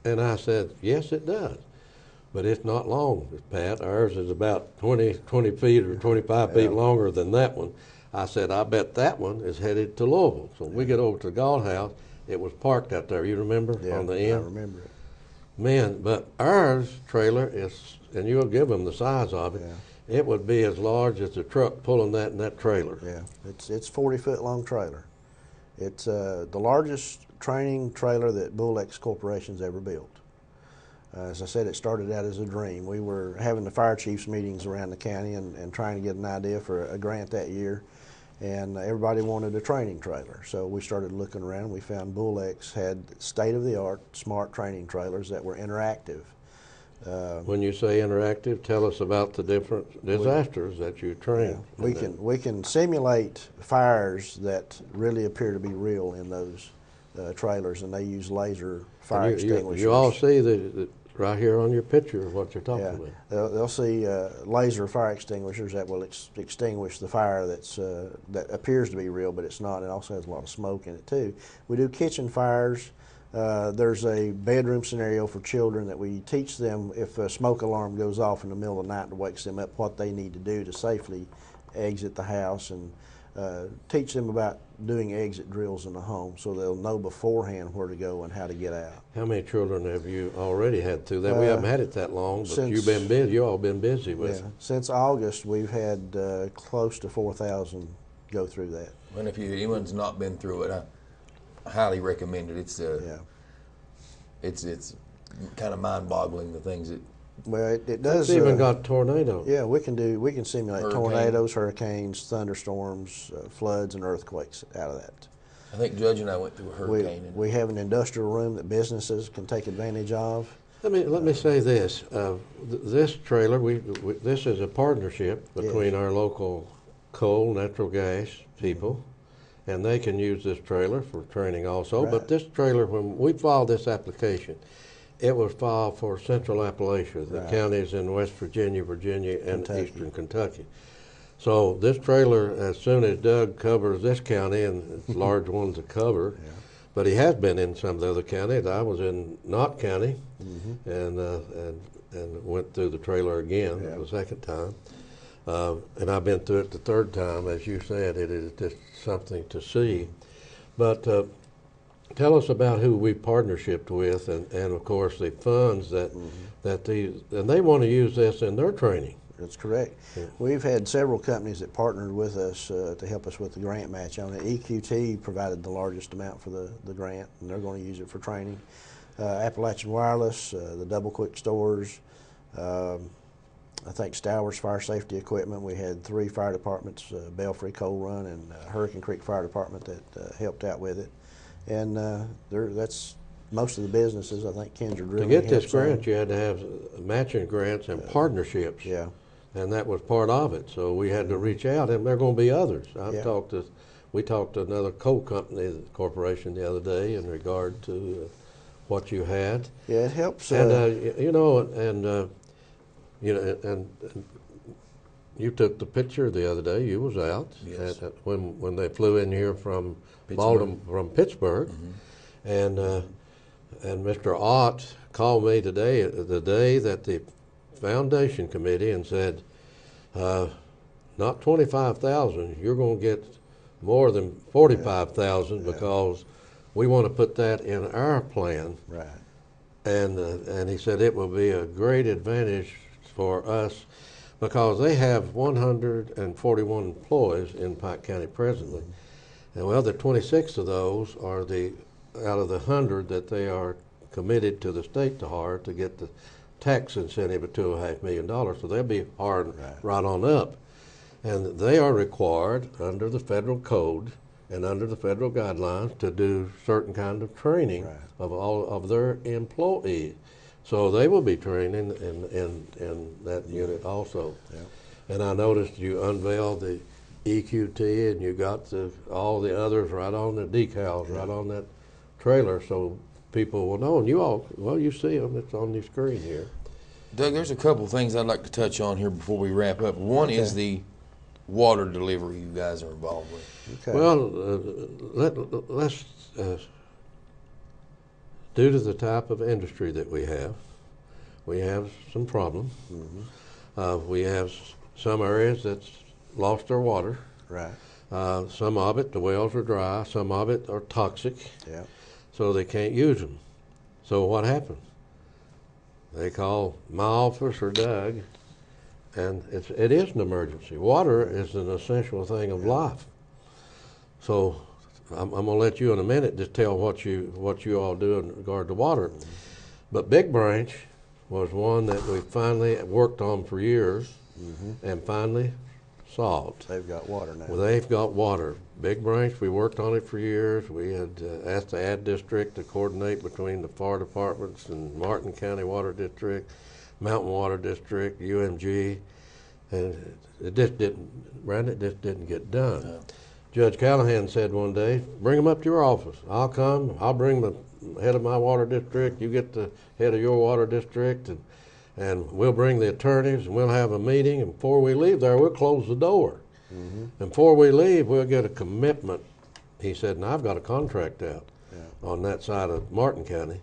And I said, "Yes, it does. But it's not long, Pat. Ours is about 20 feet or 25 feet longer than that one." I said, "I bet that one is headed to Louisville." So when we get over to the Galt House, it was parked out there. You remember? Yeah, On the I end? remember it. Man, but ours trailer is, and you'll give them the size of it, Yeah. it would be as large as a truck pulling that in that trailer. Yeah, it's 40-foot long trailer. It's the largest training trailer that Bullex Corporation's ever built. As I said, it started out as a dream. We were having the fire chiefs meetings around the county and trying to get an idea for a grant that year, and everybody wanted a training trailer. So we started looking around. We found Bullex had state-of-the-art smart training trailers that were interactive. When you say interactive, tell us about the different disasters that you train. We can simulate fires that really appear to be real in those trailers, and they use laser fire extinguishers. You all see the right here on your picture what you're talking about. They'll see laser fire extinguishers that will extinguish the fire that appears to be real, but it's not. It also has a lot of smoke in it too. We do kitchen fires. There's a bedroom scenario for children that we teach them if a smoke alarm goes off in the middle of the night and wakes them up, what they need to do to safely exit the house, and teach them about doing exit drills in the home so they'll know beforehand where to go and how to get out. How many children have you already had through that? We haven't had it that long, but you've been busy. You all been busy with it. Since August, we've had close to 4,000 go through that. And if anyone's not been through it, I highly recommend it. It's kind of mind-boggling, the things that. Well, it does. It's even got tornadoes. Yeah, we can simulate Hurricane. tornadoes, hurricanes, thunderstorms, floods, and earthquakes out of that. I think Judge and I went through a hurricane. We have an industrial room that businesses can take advantage of. Let me say this. This trailer, this is a partnership between our local coal, natural gas people, and they can use this trailer for training also. Right. But this trailer, when we filed this application, it was filed for Central Appalachia, the counties in West Virginia, and Kentucky. Eastern Kentucky. So this trailer, as soon as Doug covers this county, and it's large ones to cover, but he has been in some of the other counties. I was in Knott County, and went through the trailer again the second time. And I've been through it the third time. As you said, it is just something to see. But tell us about who we partnershiped with, and of course the funds that and they want to use this in their training. That's correct. Yeah. We've had several companies that partnered with us to help us with the grant match on it. EQT provided the largest amount for the grant, and they're going to use it for training. Appalachian Wireless, the Double Quick stores, I think Stowers Fire Safety Equipment. We had 3 fire departments, Belfry, Coal Run, and Hurricane Creek Fire Department that helped out with it. And that's most of the businesses. I think Kindred really To get this helps on. grant, you had to have matching grants and partnerships. Yeah. And that was part of it. So we had to reach out, and there are going to be others. We talked to another coal company, corporation, the other day in regard to what you had. Yeah, it helps. And you took the picture the other day. You was out when they flew in here from Pittsburgh, and Mr. Ott called me today, the day that the foundation committee, and said, Not 25,000. You're going to get more than 45,000 because we want to put that in our plan. Right. And he said it will be a great advantage for us because they have 141 employees in Pike County presently. And well, the 26 of those are out of the 100 that they are committed to the state to hire to get the tax incentive of $2.5 million. So they'll be hired right on up. And they are required under the federal code and under the federal guidelines to do certain kind of training of all of their employees. So they will be training in that unit also. Yeah. And I noticed you unveiled the EQT and you got all the others right on the decals, right on that trailer, so people will know. And you all, well, you see them. It's on the screen here. Doug, there's a couple things I'd like to touch on here before we wrap up. One is the water delivery you guys are involved with. Okay. Well, let's due to the type of industry that we have some problems. We have some areas that's lost their water. Right. Some of it, the wells are dry. Some of it are toxic. Yeah. So they can't use them. So what happened? They call my office or Doug, and it is an emergency. Water is an essential thing of life. So I'm going to let you in a minute just tell what you all do in regard to water. But Big Branch was one that we finally worked on for years and finally solved. They've got water now. Well, they've got water. Big Branch, we worked on it for years. We had asked the Ad District to coordinate between the fire departments and Martin County Water District, Mountain Water District, UMG, and it just didn't get done. No. Judge Callahan said one day, bring them up to your office. I'll come. I'll bring the head of my water district. You get the head of your water district, and we'll bring the attorneys, and we'll have a meeting. And before we leave there, we'll close the door. And before we leave, we'll get a commitment. He said, and I've got a contract out on that side of Martin County,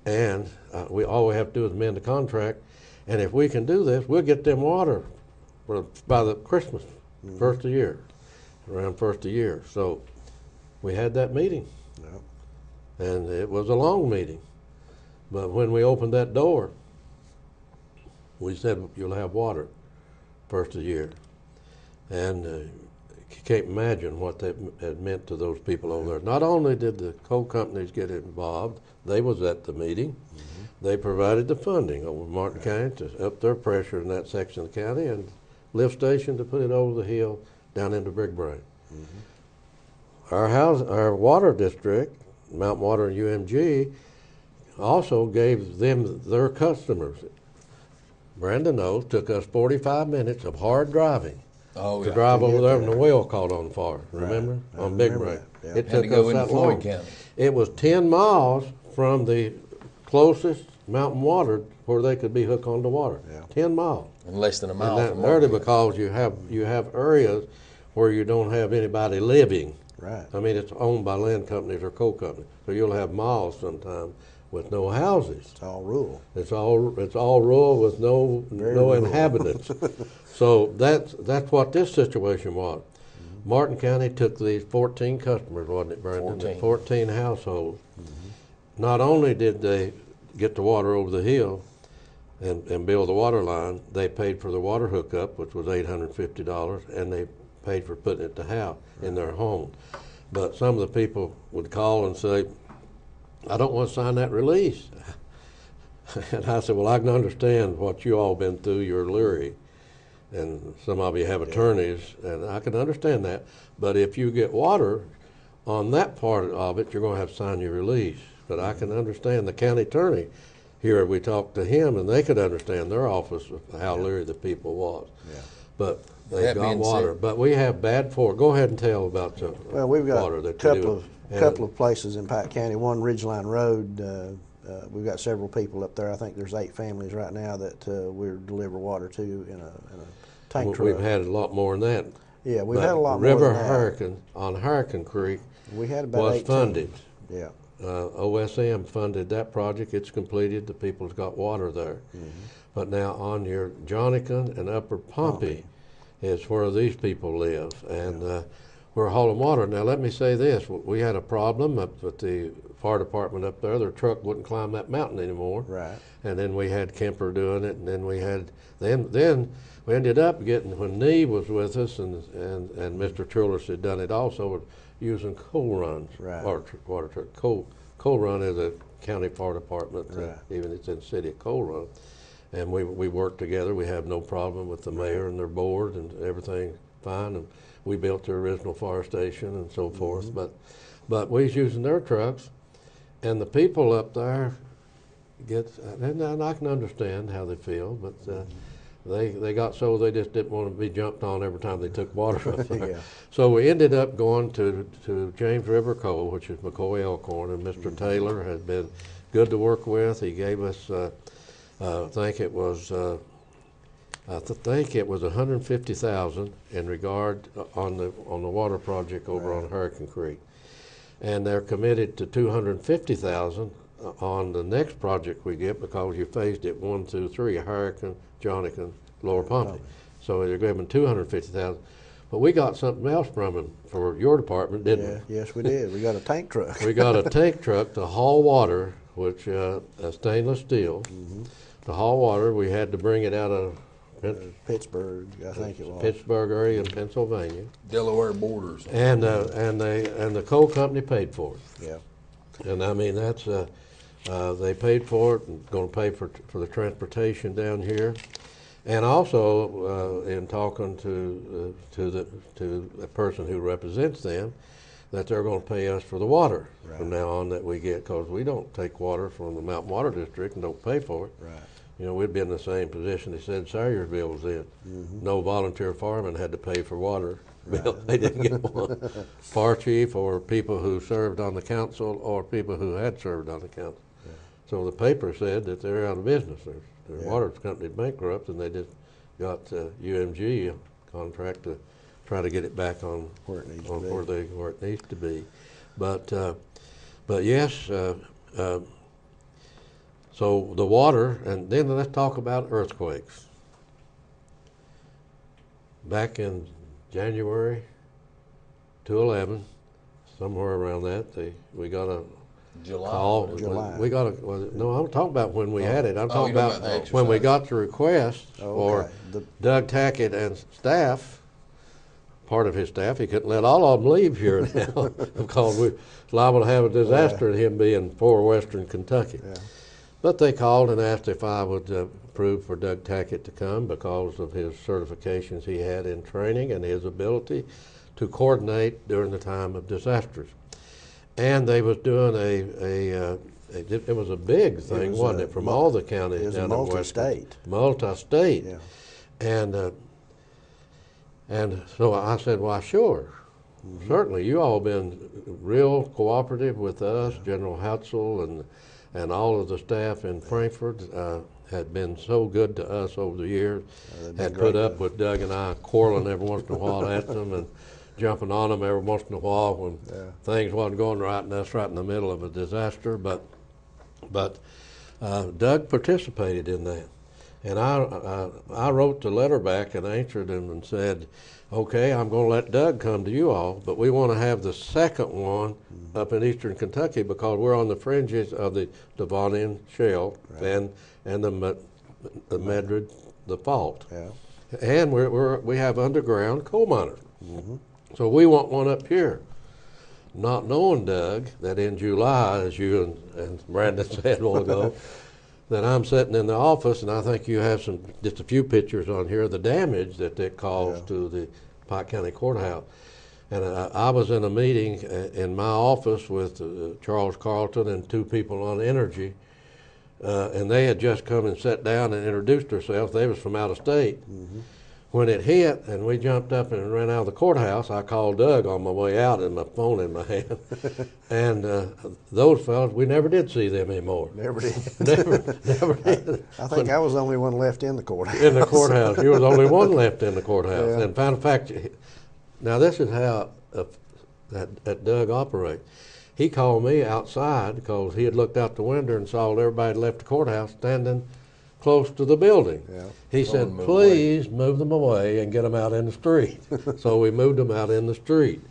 and all we have to do is amend the contract. And if we can do this, we'll get them water by the Christmas, first of the year. Around first of the year. So we had that meeting. Yep. And it was a long meeting. But when we opened that door, we said, you'll have water first of the year. And you can't imagine what that had meant to those people over there. Not only did the coal companies get involved, they was at the meeting. They provided the funding over Martin County to up their pressure in that section of the county and lift station to put it over the hill down into Big Branch. Our water district, Mountain Water and UMG, also gave them their customers. Brandon knows, took us 45 minutes of hard driving to drive over there when the well caught on fire. Remember? On Big Branch. Yeah. It took us that long. It was 10 miles from the closest mountain water where they could be hooked onto water. 10 miles. In less than a mile from early because you have areas where you don't have anybody living. Right. I mean, it's owned by land companies or coal companies. So you'll have miles sometimes with no houses. It's all rural. It's all rural with no inhabitants. So that's what this situation was. Martin County took these 14 customers, wasn't it, Brandon? 14 households. Not only did they get the water over the hill and build the water line, they paid for the water hookup, which was $850, and they paid for putting it to house in their home. But some of the people would call and say, I don't want to sign that release. And I said, well, I can understand what you all been through. You're leery. And some of you have attorneys, and I can understand that. But if you get water on that part of it, you're going to have to sign your release. But I can understand the county attorney. Here we talked to him, and they could understand their office how leery the people was. But they got water. But we have bad for. Go ahead and tell about the we've got water that couple of places in Pike County. One, Ridgeline Road. We've got several people up there. I think there's 8 families right now that we deliver water to in a tank truck. We've had a lot more than that. Yeah, we've had a lot more than that. River Hurricane on Hurricane Creek we had about was 18. funded. Yeah. OSM funded that project. It's completed. The people's got water there. But now on your Johnican and Upper Pompey, is where these people live, and we're hauling water. Now, let me say this: we had a problem up at the fire department up there. Their truck wouldn't climb that mountain anymore. Right. And then we had Kemper doing it, and then we had then we ended up getting, when Neve was with us, and Mr. Trulis had done it also, using coal runs. Right. Water truck. Coal run is a county fire department, Right. even it's in the city of Coal Run. And we worked together. We have no problem with the mayor and their board, and everything fine. And we built the original fire station and so forth. But we was using their trucks, and the people up there and I can understand how they feel, but they got so they just didn't want to be jumped on every time they took water up there. Yeah. So we ended up going to James River Coal, which is McCoy Elkhorn, and Mr. Taylor has been good to work with. He gave us, I think it was $150,000 in regard on the water project over on Hurricane Creek, and they're committed to $250,000 on the next project we get, because you phased it 1 through 3, Hurricane, Johnson, Lower Pompey. So they're giving $250,000. But we got something else from them for your department, didn't we? Yes, we did. We got a tank truck. We got a tank truck to haul water, which stainless steel. To haul water, we had to bring it out of Pittsburgh, I think it was. Pittsburgh area in Pennsylvania, Delaware borders. and the coal company paid for it. Yeah. And I mean, that's they paid for it, and going to pay for the transportation down here, and also in talking to the person who represents them, that they're going to pay us for the water from now on that we get, because we don't take water from the Mountain Water District and don't pay for it. Right. You know, we'd be in the same position they said Sayersville was in. No volunteer firemen had to pay for water. They didn't get one. Fire chief or people who served on the council or people who had served on the council. Yeah. So the paper said that they're out of business. Their water company bankrupt, and they just got UMG a contract to try to get it back on where it needs to be. But yes. So the water, and then let's talk about earthquakes. Back in January 2011, somewhere around that, we got a call. July. We got no, I'm talking about when we had it. I'm talking about when we got the request for Doug Tackett and staff, part of his staff. He couldn't let all of them leave here now because we're liable to have a disaster, him being for Western Kentucky. Yeah. But they called and asked if I would approve for Doug Tackett to come because of his certifications he had in training and his ability to coordinate during the time of disasters. And they was doing it was a big thing, wasn't it, from all the counties down in Western. Multi-state. Yeah. And so I said, well, sure. Certainly, you all been real cooperative with us, General Hatzel and all of the staff in Frankfurt had been so good to us over the years. Had put up with Doug and I quarreling every once in a while at them and jumping on them every once in a while when things wasn't going right and us right in the middle of a disaster. But Doug participated in that. And I wrote the letter back and answered him and said, okay, I'm going to let Doug come to you all, but we want to have the second one up in eastern Kentucky because we're on the fringes of the Devonian Shale and the Medred, the fault. Yeah. And we have underground coal miners. So we want one up here. Not knowing, Doug, that in July, as you and Brandon said a while ago, that I'm sitting in the office, and I think you have just a few pictures on here of the damage that it caused to the Pike County Courthouse. And I was in a meeting in my office with Charles Carlton and two people on energy, and they had just come and sat down and introduced themselves. They was from out of state. When it hit and we jumped up and ran out of the courthouse, I called Doug on my way out and my phone in my hand. And those fellas, we never did see them anymore. Never did. never did. I think I was the only one left in the courthouse. In the courthouse. You were the only one left in the courthouse. Yeah. And in fact, now this is how that Doug operates. He called me outside because he had looked out the window and saw everybody left the courthouse standing close to the building. Yeah. He Told said, them move please move them away and get them out in the street. So we moved them out in the street.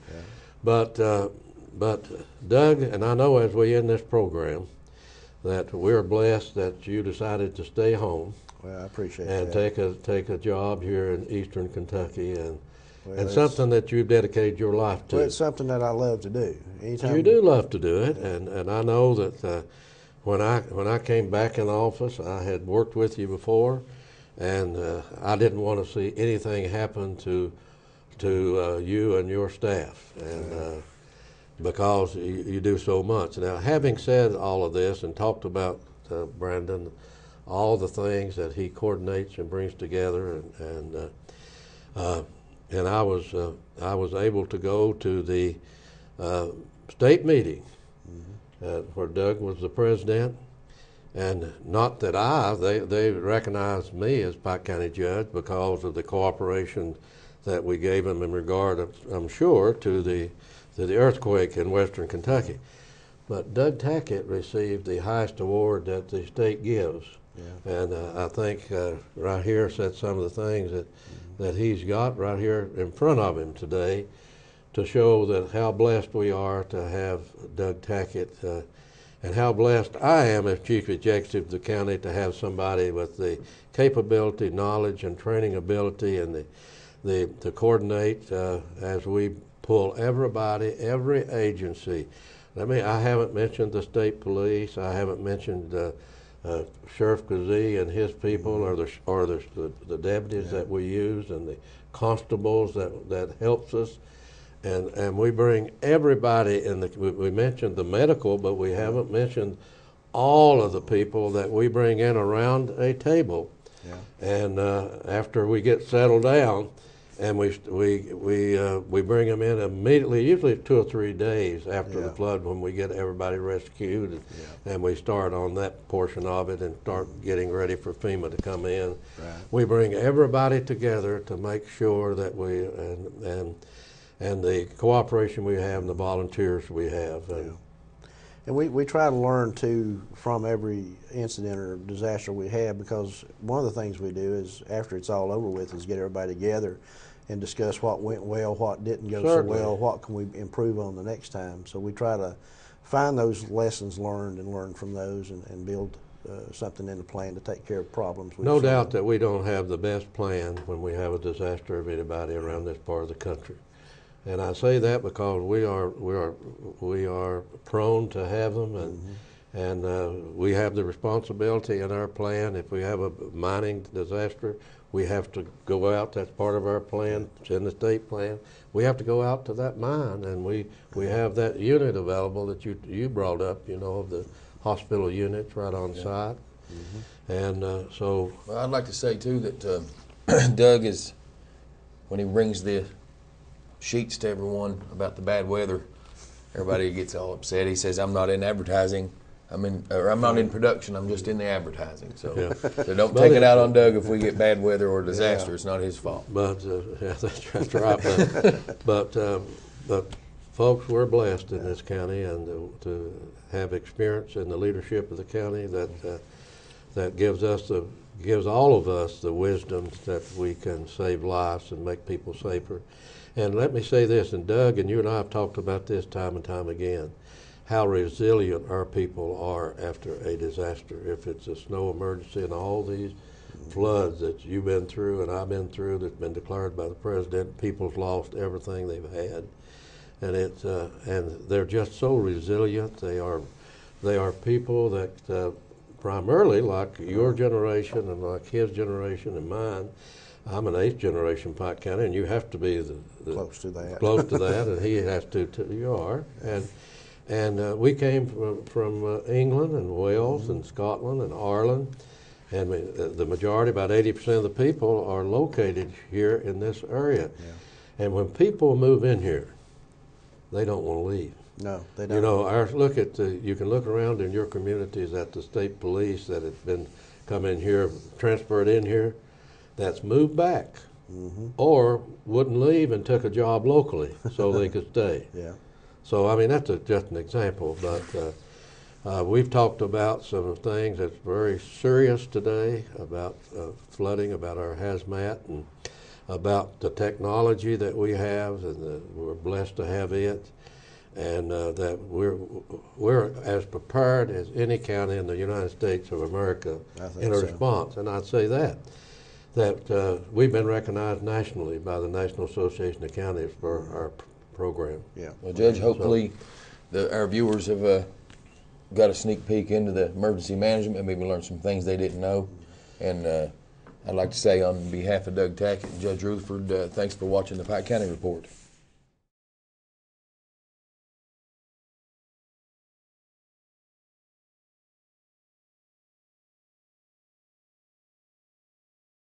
Yeah. But Doug, and I know as we end this program, that we're blessed that you decided to stay home Well, I appreciate and that. take a job here in Eastern Kentucky, and Well, something that you've dedicated your life to. Well, it's something that I love to do. Anytime You do love to do it, and I know that when I came back in office, I had worked with you before, and I didn't want to see anything happen to you and your staff, and because you do so much. Now, having said all of this and talked about Brandon, all the things that he coordinates and brings together, and I was able to go to the state meeting where Doug was the president, and not that they recognized me as Pike County judge because of the cooperation that we gave them in regard, I'm sure, to the earthquake in Western Kentucky. But Doug Tackett received the highest award that the state gives. Yeah. And I think right here said some of the things that he's got right here in front of him today to show that how blessed we are to have Doug Tackett and how blessed I am as Chief Executive of the county to have somebody with the capability, knowledge, and training ability and to coordinate as we pull everybody, every agency. I haven't mentioned the state police. I haven't mentioned Sheriff Kazee and his people, or the deputies that we use, and the constables that helps us, and we bring everybody in we mentioned the medical, but we haven't mentioned all of the people that we bring in around a table, and after we get settled down. And we bring them in immediately, usually 2 or 3 days after the flood, when we get everybody rescued, and we start on that portion of it and start getting ready for FEMA to come in. Right. We bring everybody together to make sure that we and the cooperation we have and the volunteers we have. And we try to learn too from every incident or disaster we have, because one of the things we do is after it's all over with is get everybody together and discuss what went well, what didn't go so well, what can we improve on the next time. So we try to find those lessons learned and learn from those and build something in the plan to take care of problems. No doubt that we don't have the best plan when we have a disaster of anybody around this part of the country. And I say that because we are prone to have them, and we have the responsibility in our plan. If we have a mining disaster, we have to go out. That's part of our plan. It's in the state plan. We have to go out to that mine, and we have that unit available that you brought up. Of the hospital units right on site, and so. Well, I'd like to say too that Doug is, when he brings the sheets to everyone about the bad weather, everybody gets all upset. He says, "I'm not in advertising. I'm not in production. I'm just in the advertising." So, so don't take it out on Doug if we get bad weather or disaster. It's not his fault. But that's right. But folks, we're blessed in this county, and to have experience in the leadership of the county that gives all of us the wisdom that we can save lives and make people safer. And let me say this, and Doug and you and I have talked about this time and time again, how resilient our people are after a disaster. If it's a snow emergency and all these floods that you've been through and I've been through that's been declared by the president, people's lost everything they've had. And and they're just so resilient. They are people that primarily, like your generation and like his generation and mine. I'm an 8th generation Pike County, and you have to be close to that. Close to that, and he has to. You are, and we came from England and Wales and Scotland and Ireland, and the majority, about 80% of the people, are located here in this area. Yeah. And when people move in here, they don't want to leave. No, they don't. You can look around in your communities at the state police that have been come in here, transferred in here, that's moved back, or wouldn't leave and took a job locally so they could stay. Yeah. So I mean that's just an example, We've talked about some things that's very serious today about flooding, about our hazmat, and about the technology that we have, and we're blessed to have it, and that we're as prepared as any county in the United States of America in a response. And I'd say that we've been recognized nationally by the National Association of Counties for our program. Yeah. Well, Judge, hopefully our viewers have got a sneak peek into the emergency management and maybe learned some things they didn't know. And I'd like to say on behalf of Doug Tackett and Judge Rutherford, thanks for watching the Pike County Report.